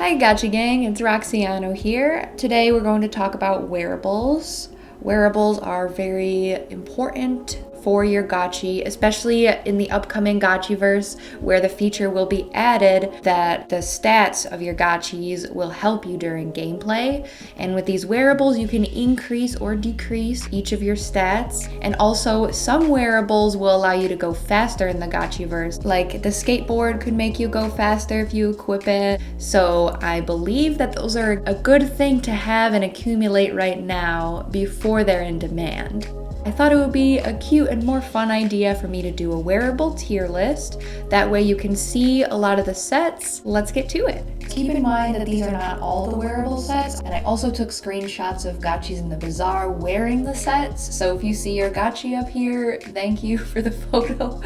Hi Gotchi Gang, it's Roxiano here. Today we're going to talk about wearables. Wearables are very important for your Gotchi, especially in the upcoming Gotchiverse, where the feature will be added that the stats of your Gotchis will help you during gameplay. And with these wearables, you can increase or decrease each of your stats. And also, some wearables will allow you to go faster in the Gotchiverse. Like the skateboard could make you go faster if you equip it. So I believe that those are a good thing to have and accumulate right now before they're in demand. I thought it would be a cute and more fun idea for me to do a wearable tier list. That way you can see a lot of the sets. Let's get to it. Keep in mind that these are not all the wearable sets, and I also took screenshots of Gotchis in the bazaar wearing the sets. So if you see your Gotchi up here, thank you for the photo.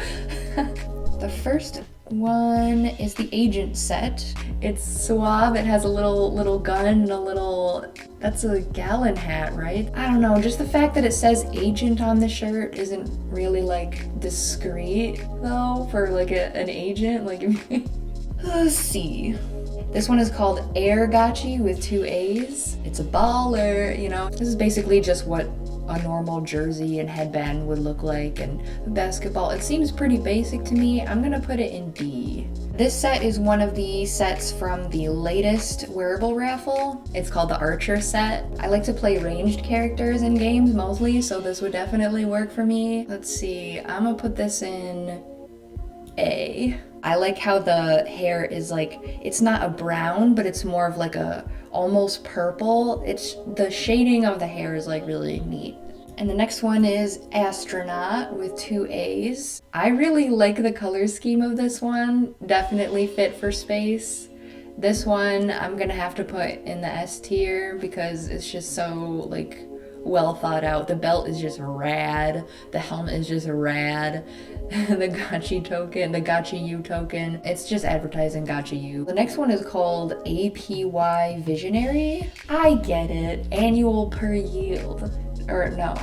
The first one is the agent set. It's suave. It has a little gun and a little, that's a gallon hat, right? I don't know, just the fact that it says agent on the shirt isn't really like discreet though for like an agent. Like, let's see. This one is called Aavegotchi with 2 A's. It's a baller, you know. This is basically just what a normal jersey and headband would look like, and basketball. It seems pretty basic to me. I'm gonna put it in D. This set is one of the sets from the latest wearable raffle. It's called the Archer set. I like to play ranged characters in games mostly, so this would definitely work for me. Let's see, I'm gonna put this in A. I like how the hair is like, it's not a brown, but it's more of like a almost purple. It's the shading of the hair is like really neat. And the next one is Astronaut with 2 A's. I really like the color scheme of this one. Definitely fit for space. This one I'm gonna have to put in the S tier because it's just so like well thought out. The belt is just rad. The helmet is just rad. The Gotchi token, the Gotchi U token, it's just advertising Gotchi U. The next one is called APY Visionary. I get it. Annual per yield. Or no.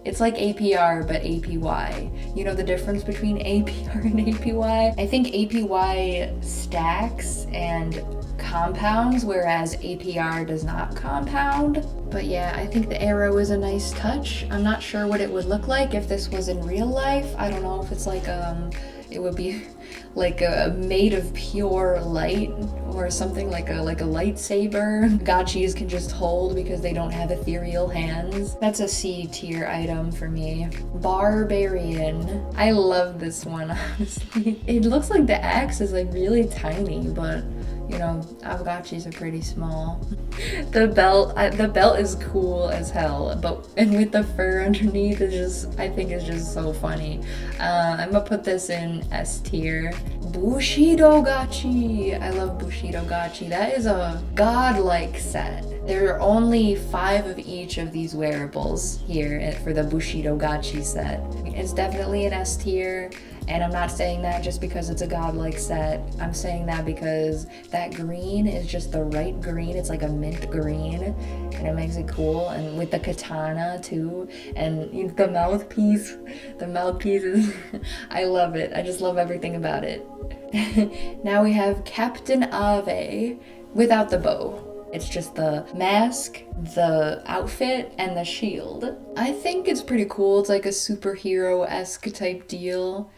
It's like APR, but APY. You know the difference between APR and APY? I think APY stacks and compounds, whereas APR does not compound. But yeah, I think the arrow is a nice touch. I'm not sure what it would look like if this was in real life. I don't know if it's like, it would be like made of pure light or something like a lightsaber. Gotchis can just hold because they don't have ethereal hands. That's a C tier item for me. Barbarian. I love this one, honestly. It looks like the axe is like really tiny, but you know, Aavegotchis are pretty small. The belt is cool as hell, and with the fur underneath is just, I think it's just so funny. I'm gonna put this in S tier. Bushidogachi. I love Bushidogachi. That is a godlike set. There are only 5 of each of these wearables here for the Bushidogachi set. It's definitely an S tier. And I'm not saying that just because it's a godlike set. I'm saying that because that green is just the right green. It's like a mint green, and it makes it cool. And with the katana too, and the mouthpiece is, I love it. I just love everything about it. Now we have Captain Ave without the bow. It's just the mask, the outfit, and the shield. I think it's pretty cool. It's like a superhero-esque type deal.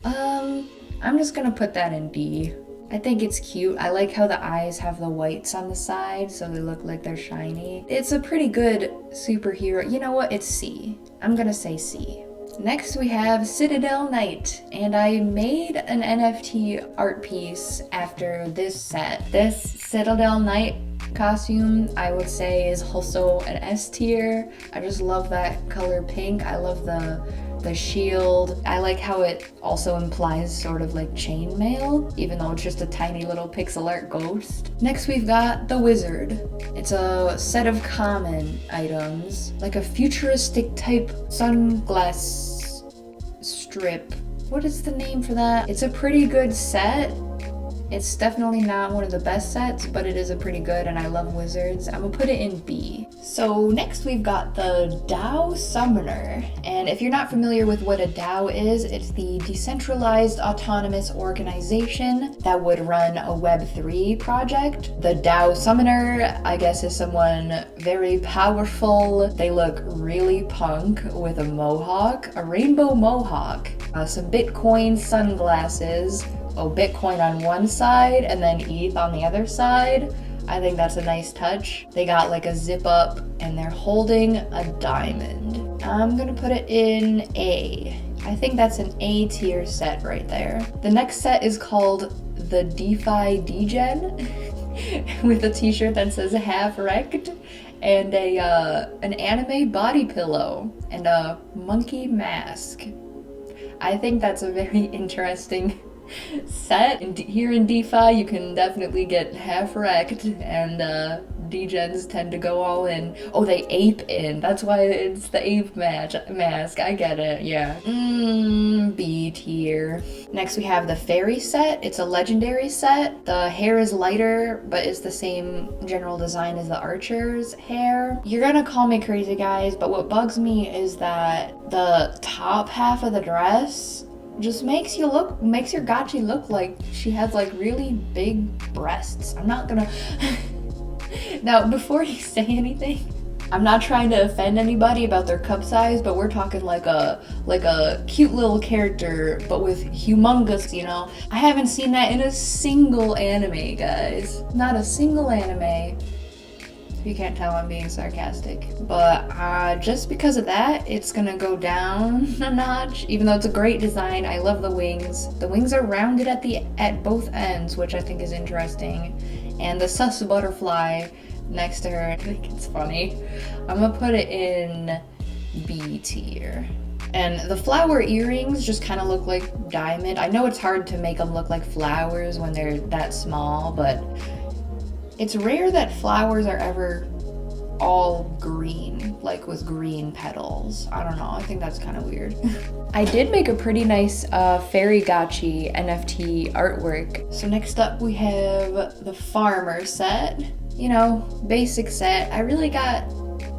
I'm just gonna put that in B. I think it's cute. I like how the eyes have the whites on the side, so they look like they're shiny. It's a pretty good superhero. You know what? It's C. I'm gonna say C. Next we have Citadel Night, and I made an NFT art piece after this set. This Citadel Night costume, I would say, is also an S tier. I just love that color pink. I love the shield. I like how it also implies sort of like chainmail, even though it's just a tiny little pixel art ghost. Next we've got the Wizard. It's a set of common items, like a futuristic type sunglass strip. What is the name for that? It's a pretty good set. It's definitely not one of the best sets, but it is a pretty good, and I love wizards. I'm gonna put it in B. So next we've got the Dao Summoner. And if you're not familiar with what a DAO is, it's the decentralized autonomous organization that would run a Web3 project. The Dao Summoner, I guess, is someone very powerful. They look really punk with a mohawk, a rainbow mohawk, some Bitcoin sunglasses, Bitcoin on one side and then ETH on the other side. I think that's a nice touch. They got like a zip up and they're holding a diamond. I'm gonna put it in A. I think that's an A tier set right there. The next set is called the DeFi Degen with a t-shirt that says half wrecked and an anime body pillow and a monkey mask. I think that's a very interesting set. Here in DeFi, you can definitely get half wrecked, and degens tend to go all in. Oh, they ape in. That's why it's the ape mask. I get it, yeah. B tier. Next we have the fairy set. It's a legendary set. The hair is lighter, but it's the same general design as the archer's hair. You're gonna call me crazy, guys, but what bugs me is that the top half of the dress just makes your Gotchi look like she has like really big breasts. I'm not gonna now, before you say anything, I'm not trying to offend anybody about their cup size, but we're talking like a cute little character, but with humongous, you know. I haven't seen that in a single anime, guys. Not a single anime. You can't tell I'm being sarcastic. But just because of that, it's gonna go down a notch. Even though it's a great design, I love the wings. The wings are rounded at both ends, which I think is interesting. And the sus butterfly next to her, I think it's funny. I'm gonna put it in B tier. And the flower earrings just kind of look like diamond. I know it's hard to make them look like flowers when they're that small, but it's rare that flowers are ever all green, like with green petals. I don't know, I think that's kind of weird. I did make a pretty nice Fairy Gotchi NFT artwork. So next up we have the farmer set. You know, basic set. I really got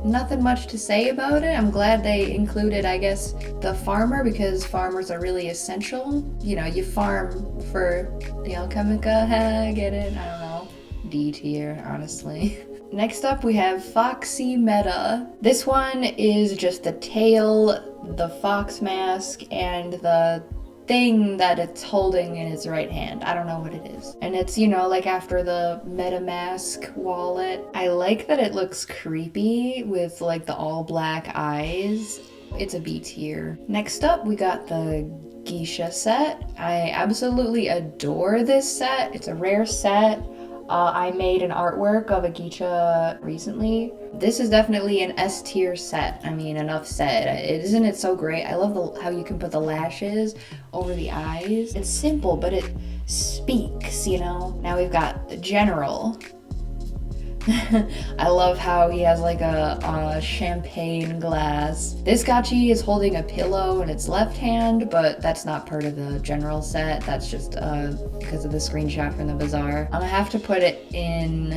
nothing much to say about it. I'm glad they included, I guess, the farmer, because farmers are really essential. You know, you farm for the Alchemica, get it? I don't know. D tier, honestly. Next up we have Foxy Meta. This one is just the tail, the fox mask, and the thing that it's holding in his right hand. I don't know what it is. And it's, you know, like after the MetaMask wallet. I like that it looks creepy with like the all black eyes. It's a B tier. Next up we got the Geisha Set. I absolutely adore this set. It's a rare set. I made an artwork of a geisha recently. This is definitely an S tier set. I mean, enough said. Isn't it so great? I love how you can put the lashes over the eyes. It's simple, but it speaks, you know? Now we've got the general. I love how he has like a champagne glass. This Gotchi is holding a pillow in its left hand, but that's not part of the general set. That's just because of the screenshot from the bazaar. I'm gonna have to put it in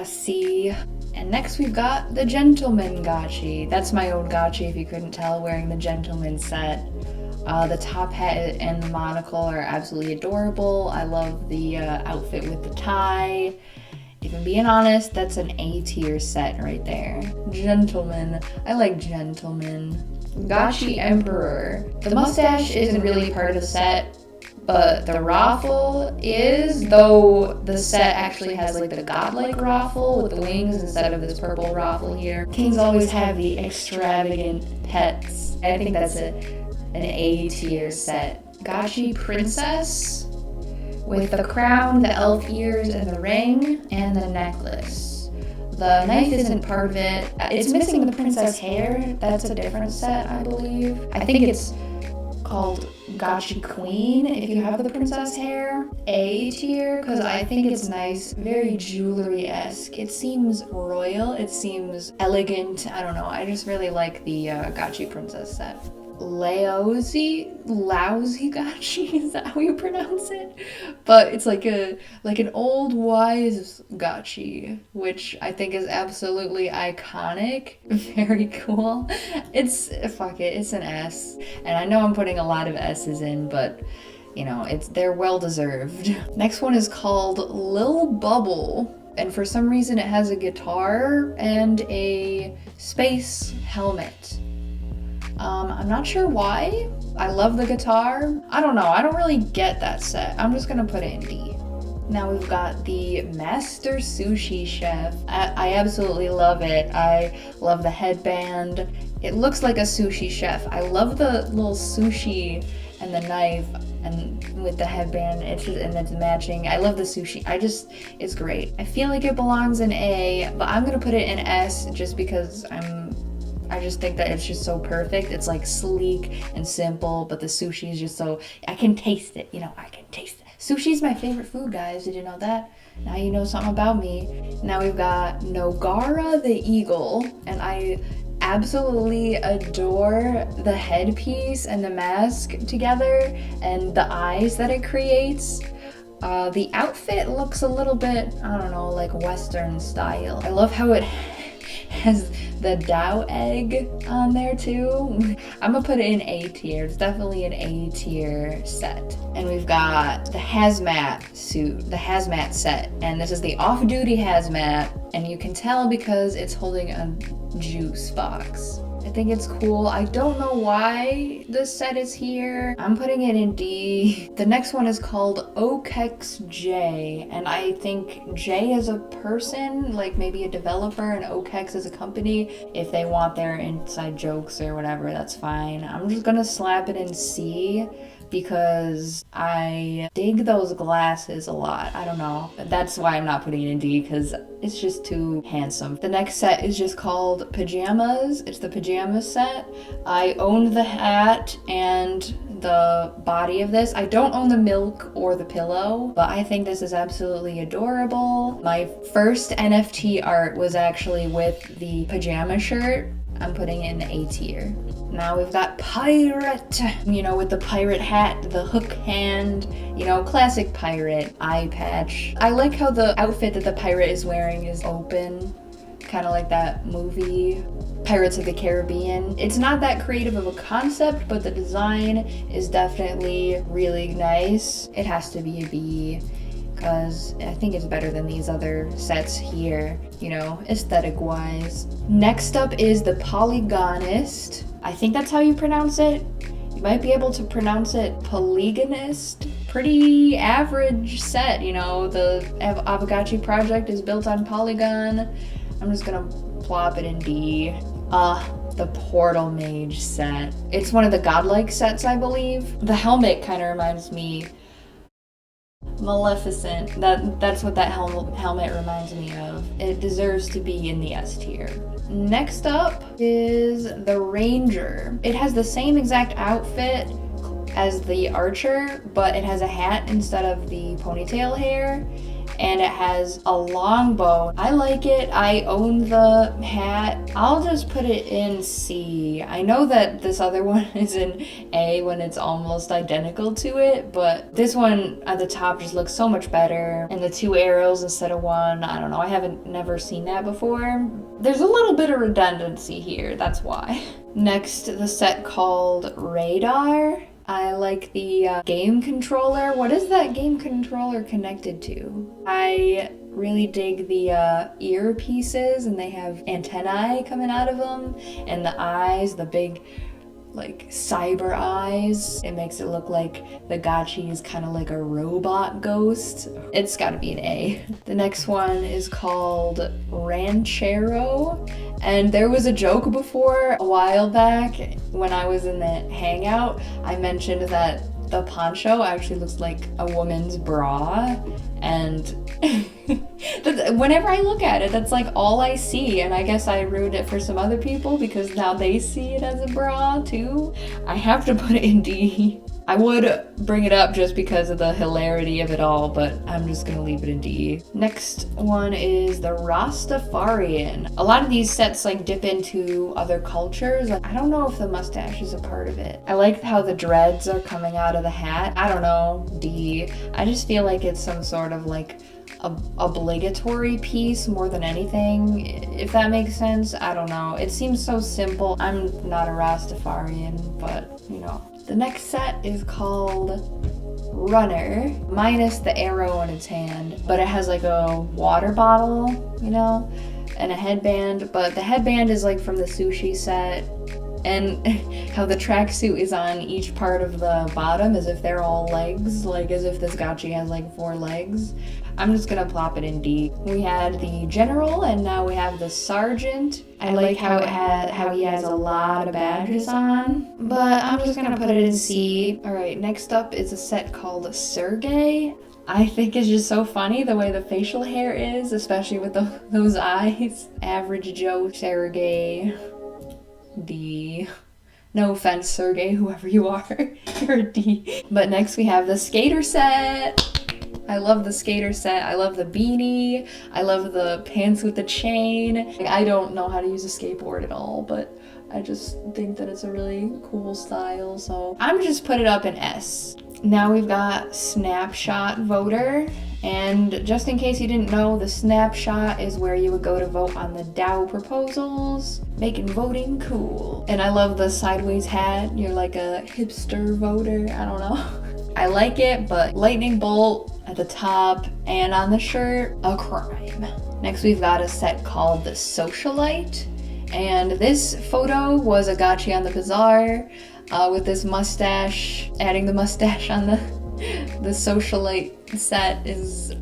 C. And next we've got the Gentleman Gotchi. That's my old Gotchi, if you couldn't tell, wearing the Gentleman set. The top hat and the monocle are absolutely adorable. I love the outfit with the tie. If I'm being honest, that's an A tier set right there. Gentleman. I like gentleman. Gotchi Emperor. The mustache isn't really part of the set, but the raffle is, though the set actually has like the godlike raffle with the wings instead of this purple raffle here. Kings always have the extravagant pets. I think that's an A tier set. Gotchi Princess with the crown, the elf ears, and the ring, and the necklace. The knife isn't part of it. It's missing the princess hair. That's a different set, I believe. I think it's called Gotchi Queen if you have the princess hair. A tier, because I think it's nice, very jewelry-esque. It seems royal, it seems elegant. I don't know, I just really like the Gotchi Princess set. lousy Gotchi, is that how you pronounce it? But it's like an old wise Gotchi, which I think is absolutely iconic. Very cool. It's it's an S. And I know I'm putting a lot of S's in, but you know, they're well deserved. Next one is called Lil Bubble. And for some reason it has a guitar and a space helmet. I'm not sure why. I love the guitar. I don't know. I don't really get that set. I'm just gonna put it in D. Now we've got the Master Sushi Chef. I absolutely love it. I love the headband. It looks like a sushi chef. I love the little sushi and the knife and with the headband, it's matching. I love the sushi. It's great. I feel like it belongs in A, but I'm gonna put it in S just because I just think that it's just so perfect. It's like sleek and simple, but the sushi is just so, I can taste it, I can taste it. Sushi's my favorite food, guys. Did you know that? Now you know something about me. Now we've got Nogara the Eagle, and I absolutely adore the headpiece and the mask together and the eyes that it creates. The outfit looks a little bit, I don't know, like Western style. I love how it has the Dao egg on there too. I'm gonna put it in A tier. It's definitely an A tier set. And we've got the Hazmat Suit, the Hazmat Set. And this is the off-duty Hazmat. And you can tell because it's holding a juice box. I think it's cool. I don't know why this set is here. I'm putting it in D. The next one is called Okex J, and I think J is a person, like maybe a developer, and Okex is a company. If they want their inside jokes or whatever, that's fine. I'm just gonna slap it in C because I dig those glasses a lot. I don't know. That's why I'm not putting it in D, because it's just too handsome. The next set is just called Pajamas. It's the Pajamas set. I own the hat and the body of this. I don't own the milk or the pillow, but I think this is absolutely adorable. My first NFT art was actually with the pajama shirt. I'm putting it in the A tier. Now we've got pirate, with the pirate hat, the hook hand, classic pirate eye patch. I like how the outfit that the pirate is wearing is open, kind of like that movie, Pirates of the Caribbean. It's not that creative of a concept, but the design is definitely really nice. It has to be a B, because I think it's better than these other sets here, aesthetic wise. Next up is the Polygonist. I think that's how you pronounce it. You might be able to pronounce it Polygonist. Pretty average set, the Aavegotchi project is built on Polygon. I'm just gonna plop it in D. The Portal Mage set. It's one of the godlike sets, I believe. The helmet kind of reminds me Maleficent. That's what that helmet reminds me of. It deserves to be in the S tier. Next up is the Ranger. It has the same exact outfit as the Archer, but it has a hat instead of the ponytail hair, and it has a long bow. I like it. I own the hat. I'll just put it in C. I know that this other one is in A when it's almost identical to it, but this one at the top just looks so much better. And the 2 arrows instead of 1, I don't know. I haven't never seen that before. There's a little bit of redundancy here, that's why. Next, the set called Radar. I like the game controller. What is that game controller connected to? I really dig the earpieces, and they have antennae coming out of them, and the eyes, the big cyber eyes. It makes it look like the Gotchi is kind of like a robot ghost. It's gotta be an A. The next one is called Ranchero, and there was a joke before a while back when I was in the hangout. I mentioned that the poncho actually looks like a woman's bra, and whenever I look at it, that's like all I see, and I guess I ruined it for some other people because now they see it as a bra too. I have to put it in D. I would bring it up just because of the hilarity of it all, but I'm just gonna leave it in D. Next one is the Rastafarian. A lot of these sets like dip into other cultures. I don't know if the mustache is a part of it. I like how the dreads are coming out of the hat. I don't know, D. I just feel like it's some sort of like obligatory piece more than anything, if that makes sense. I don't know. It seems so simple. I'm not a Rastafarian, but you know. The next set is called Runner, minus the arrow in its hand, but it has like a water bottle, you know, and a headband, but the headband is like from the Sushi set, and how the tracksuit is on each part of the bottom as if they're all legs, like as if this Gotchi has like 4 legs. I'm just gonna plop it in D. We had the general and now we have the sergeant. I like how he has a lot of badges on, but I'm just gonna put it in C. Alright, next up is a set called Sergey. I think it's just so funny the way the facial hair is, especially with those eyes. Average Joe Sergey. D. No offense, Sergey, whoever you are. You're a D. But next we have the skater set. I love the skater set. I love the beanie. I love the pants with the chain. I don't know how to use a skateboard at all, but I just think that it's a really cool style, so I'm just put it up in S. Now we've got Snapshot Voter, and just in case you didn't know, the Snapshot is where you would go to vote on the Dao proposals, making voting cool. And I love the sideways hat. You're like a hipster voter. I don't know. I like it, but lightning bolt at the top and on the shirt, a crime. Next we've got a set called the Socialite, and this photo was a Gotchi on the Bazaar with this mustache. Adding the mustache on the Socialite set is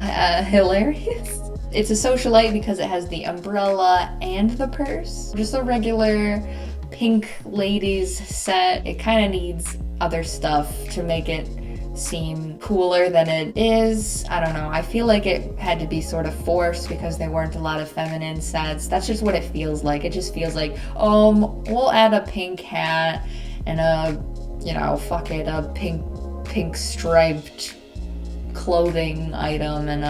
hilarious. It's a Socialite because it has the umbrella and the purse. Just a regular pink ladies set. It kind of needs other stuff to make it seem cooler than it is. I don't know. I feel like it had to be sort of forced because there weren't a lot of feminine sets. That's just what it feels like. It just feels like, we'll add a pink hat and a, you know, fuck it, a pink striped clothing item and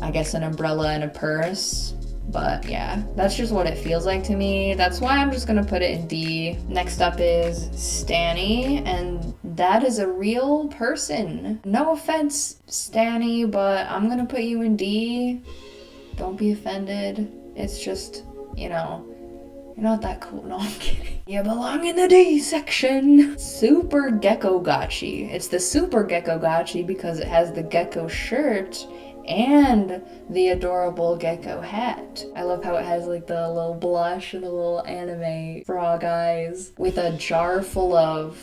I guess an umbrella and a purse. But yeah, that's just what it feels like to me. That's why I'm just gonna put it in D. Next up is Stanny, and that is a real person. No offense, Stanny, but I'm gonna put you in D. Don't be offended. It's just, you know, you're not that cool. No, I'm kidding. You belong in the D section. Super Gecko Gotchi. It's the Super Gecko Gotchi because it has the gecko shirt and the adorable gecko hat. I love how it has like the little blush and the little anime frog eyes with a jar full of,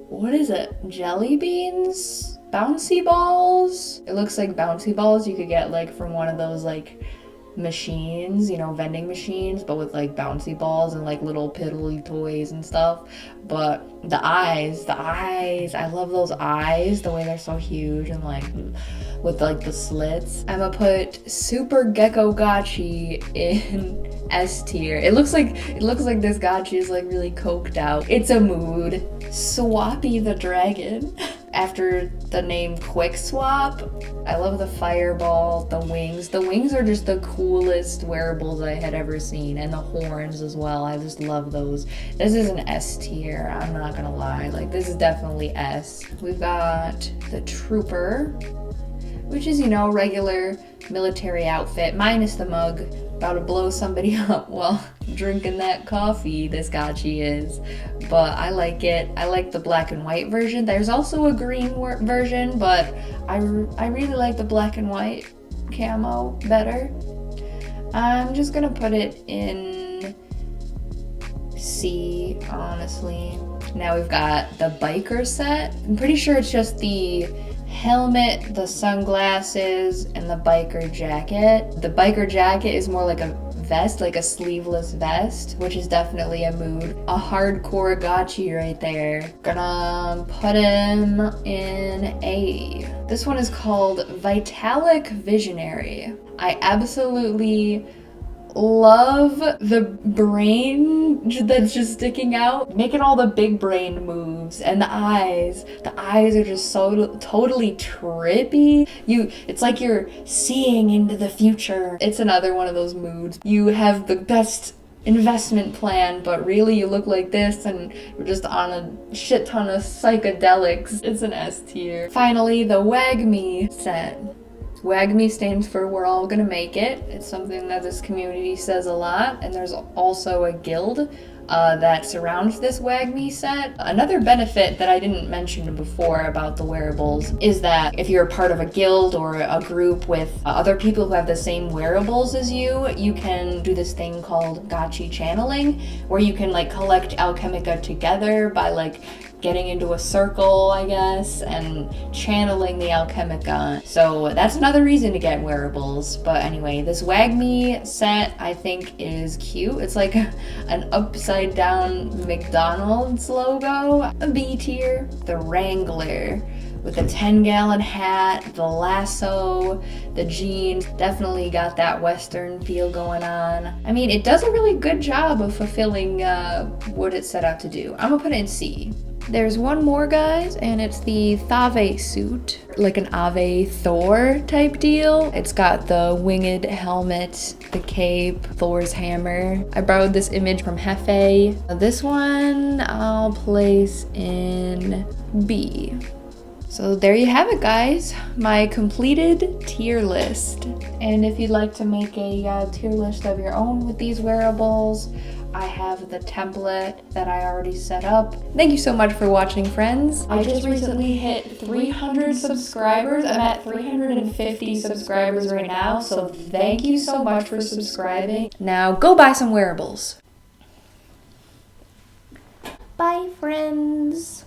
what is it? Jelly beans? Bouncy balls? It looks like bouncy balls you could get like from one of those like machines, you know, vending machines, but with like bouncy balls and like little piddly toys and stuff. But the eyes, I love those eyes, the way they're so huge and like with like the slits. I'm gonna put Super Gecko Gotchi in S tier. It looks like this Gotchi is like really coked out. It's a mood. Swappy the Dragon. After the name Quick Swap, I love the fireball, the wings. The wings are just the coolest wearables I had ever seen, and the horns as well. I just love those. This is an S tier, I'm not gonna lie. Like, this is definitely S. We've got the Trooper, which is, you know, regular military outfit, minus the mug. About to blow somebody up while drinking that coffee, this Gotchi is. But I like it. I like the black and white version. There's also a green version, but I really like the black and white camo better. I'm just gonna put it in C, honestly. Now we've got the biker set. I'm pretty sure it's just the helmet, the sunglasses, and the biker jacket. The biker jacket is more like a vest, like a sleeveless vest, which is definitely a mood. A hardcore Gotchi right there. Gonna put him in A. This one is called Vitalic Visionary. I absolutely love the brain that's just sticking out, making all the big brain moves, and the eyes. The eyes are just so totally trippy. It's like you're seeing into the future. It's another one of those moods. You have the best investment plan, but really you look like this and you're just on a shit ton of psychedelics. It's an S tier. Finally, the WAGMI set. WAGMI stands for We're All Gonna Make It. It's something that this community says a lot, and there's also a guild that surrounds this WAGMI set. Another benefit that I didn't mention before about the wearables is that if you're a part of a guild or a group with other people who have the same wearables as you can do this thing called Gotchi channeling, where you can like collect Alchemica together by like getting into a circle, I guess, and channeling the Alchemica. So that's another reason to get wearables. But anyway, this WAGMI set I think is cute. It's like an upside down McDonald's logo. A B tier. The Wrangler with a 10-gallon hat, the lasso, the jeans. Definitely got that Western feel going on. I mean, it does a really good job of fulfilling what it set out to do. I'm gonna put it in C. There's one more, guys, and it's the Thave suit, like an Ave Thor type deal. It's got the winged helmet, the cape, Thor's hammer. I borrowed this image from Hefe. This one I'll place in B. So there you have it, guys, my completed tier list. And if you'd like to make a tier list of your own with these wearables, I have the template that I already set up. Thank you so much for watching, friends. I just recently hit 300 subscribers. I'm at 350 subscribers right now, so thank you so much for subscribing. Now go buy some wearables. Bye, friends.